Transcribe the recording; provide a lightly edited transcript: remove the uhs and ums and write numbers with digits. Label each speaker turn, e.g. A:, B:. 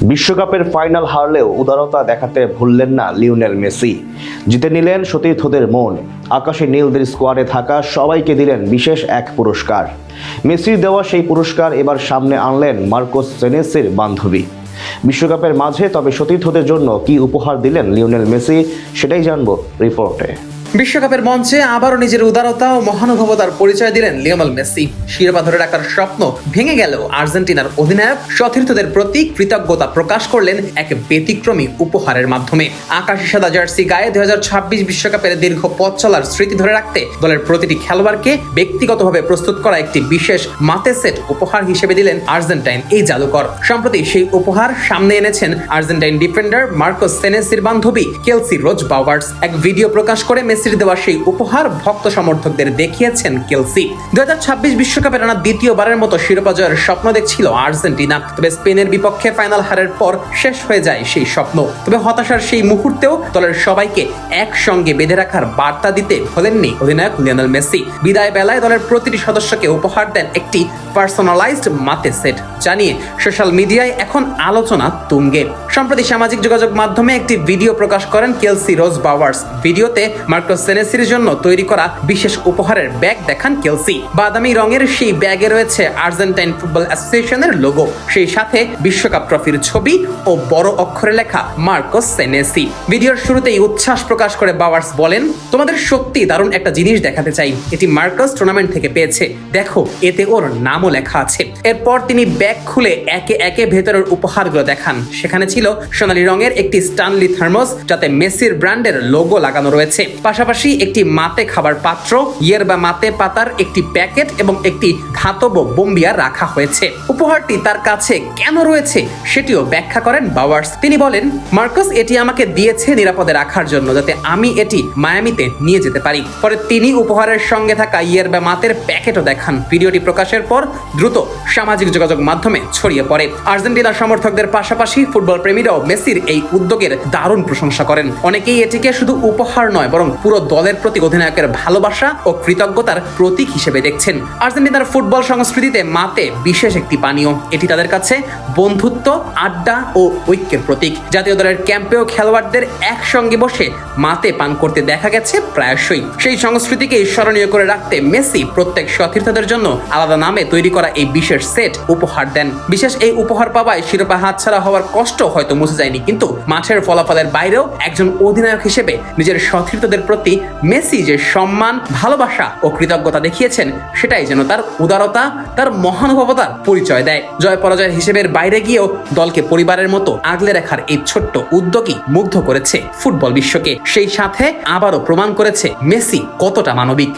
A: বিশ্বকাপের ফাইনাল হারলেও উদারতা দেখাতে ভুললেন না লিওনেল মেসি। জিতে নিলেন সতীর্থদের মন। আকাশে নীলদের স্কোয়াডে থাকা সবাইকে দিলেন বিশেষ এক পুরস্কার। মেসির দেওয়া সেই পুরস্কার এবার সামনে আনলেন মার্কোস সেনেসির বান্ধবী। বিশ্বকাপের মাঝে তবে সতীর্থদের জন্য কি উপহার দিলেন লিওনেল মেসি, সেটাই জানবো রিপোর্টে।
B: বিশ্বকাপের মঞ্চে আবারও নিজের উদারতা ও মহানুভবতার পরিচয় দিলেন লিওনেল মেসি। শিরোপা ধরে রাখার স্বপ্ন ভেঙে গেল আর্জেন্টিনার অধিনায়ক সতীর্থদের প্রতি কৃতজ্ঞতা প্রকাশ করলেন এক ব্যতিক্রমী উপহারের মাধ্যমে। আকাশি সাদা জার্সি গায়ে 2026 বিশ্বকাপের দীর্ঘ পথ চলার স্মৃতি ধরে রাখতে দলের প্রতিটি খেলোয়াড়কে ব্যক্তিগতভাবে প্রস্তুত করা একটি বিশেষ মাতে সেট উপহার হিসেবে দিলেন আর্জেন্টাইন এই জাদুকর। সম্প্রতি সেই উপহার সামনে এনেছেন আর্জেন্টাইন ডিফেন্ডার মার্কোস সেনেসির বান্ধবী কেলসি রোজ বাওয়ার্স। এক ভিডিও প্রকাশ করে মেসির দেওয়া সেই উপহার ভক্ত সমর্থকদের দেখিয়েছেন কেলসি। 2026 বিশ্বকাপে টানা দ্বিতীয়বারের মতো শিরোপা জয়ের স্বপ্ন দেখছিল আর্জেন্টিনা। তবে স্পেনের বিপক্ষে ফাইনাল হারের পর শেষ হয়ে যায় সেই স্বপ্ন। তবে হতাশার সেই মুহূর্তেও দলের সবাইকে একসঙ্গে বেঁধে রাখার বার্তা দিতে ভোলেননি অধিনায়ক লিওনেল মেসি। বিদায় বেলায় দলের প্রতিটি সদস্যকে উপহার দেন একটি পার্সোনালাইজড মাতে সেট, জানিয়ে সোশ্যাল মিডিয়ায় এখন আলোচনা তুঙ্গে। সম্প্রতি সামাজিক যোগাযোগ মাধ্যমে একটি ভিডিও প্রকাশ করেন কেলসি রোজ বাওয়ার্স। ভিডিওতে মার্কোস সেনেসির জন্য তৈরি করা বিশেষ উপহারের ব্যাগ দেখান কেলসি। বাদামি রঙের সেই ব্যাগে রয়েছে আর্জেন্টাইন ফুটবল অ্যাসোসিয়েশনের লোগো, সেই সাথে বিশ্বকাপ ট্রফির ছবি ও বড় অক্ষরে লেখা মার্কোস সেনেসি। ভিডিওর শুরুতেই উচ্ছ্বাস প্রকাশ করে বাওয়ার্স বলেন, তোমাদের সত্যি দারুণ একটা জিনিস দেখাতে চাই। এটি মার্কোস টুর্নামেন্ট থেকে পেয়েছে, দেখো এতে ওর নামও লেখা আছে। এরপর তিনি ব্যাগ খুলে একে একে ভেতরের উপহারগুলো দেখান। সেখানে ছিল সোনালী রঙের একটি স্টানলি থার্মোস, যাতে মেসির ব্র্যান্ডের লোগো লাগানো রয়েছে। পাশাপাশি একটি মাতে খাবার পাত্র, ইয়েরবা মাতে পাতার একটি প্যাকেট এবং একটি ধাতব বোম্বিয়া রাখা হয়েছে। উপহারটি তার কাছে কেন রয়েছে সেটিও ব্যাখ্যা করেন বাওয়ার্স। তিনি বলেন, মার্কোস এটি আমাকে দিয়েছে নিরাপদে রাখার জন্য, যাতে আমি এটি মায়ামিতে নিয়ে যেতে পারি। পরে তিনি উপহারের সঙ্গে থাকা ইয়েরবা মাতের প্যাকেটও দেখান। ভিডিওটি প্রকাশের পর দ্রুত সামাজিক যোগাযোগ মাধ্যমে ছড়িয়ে পড়ে। আর্জেন্টিনার সমর্থকদের পাশাপাশি ফুটবল প্রেমীরাও মেসির এই উদ্যোগের দারুণ প্রশংসা করেন। অনেকেই এটিকে শুধু উপহার নয়, বরং পুরো দলের প্রতি অধিনায়কের ভালোবাসা ও কৃতজ্ঞতার প্রতীক হিসেবে দেখছেন। আর্জেন্টিনার ফুটবল সংস্কৃতিতে মাতে বিশেষ একটি পানীয়। এটি তাদের কাছে বন্ধুত্ব, আড্ডা ও ঐক্যের প্রতীক। জাতীয় দলের ক্যাম্পেও খেলোয়াড়দের একসঙ্গে বসে মাতে পান করতে দেখা গেছে প্রায়শই। সেই সংস্কৃতিকে স্মরণীয় করে রাখতে মেসি প্রত্যেক সতীর্থদের জন্য আলাদা নামে তৈরি করা এই বিশেষ সেট উপহার দেন। বিশেষ এই উপহার পাওয়ায় শিরোপা হাতছাড়া হওয়ার কষ্ট হয়তো মুছে যায়নি, কিন্তু মাঠের ফলাফলের বাইরেও একজন অধিনায়ক হিসেবে নিজের সতীর্থদের প্রতি মেসি যে সম্মান, ভালোবাসা ও কৃতজ্ঞতা দেখিয়েছেন, সেটাই যেন তার উদারতা, তার মহানুভবতার পরিচয় দেয়। জয় পরাজয়ের হিসেবের বাইরে গিয়েও দলকে পরিবারের মতো আগলে রাখার এই ছোট্ট উদ্যোগই মুগ্ধ করেছে ফুটবল বিশ্বকে। সেই সাথে আবারও প্রমাণ করেছে মেসি কতটা মানবিক।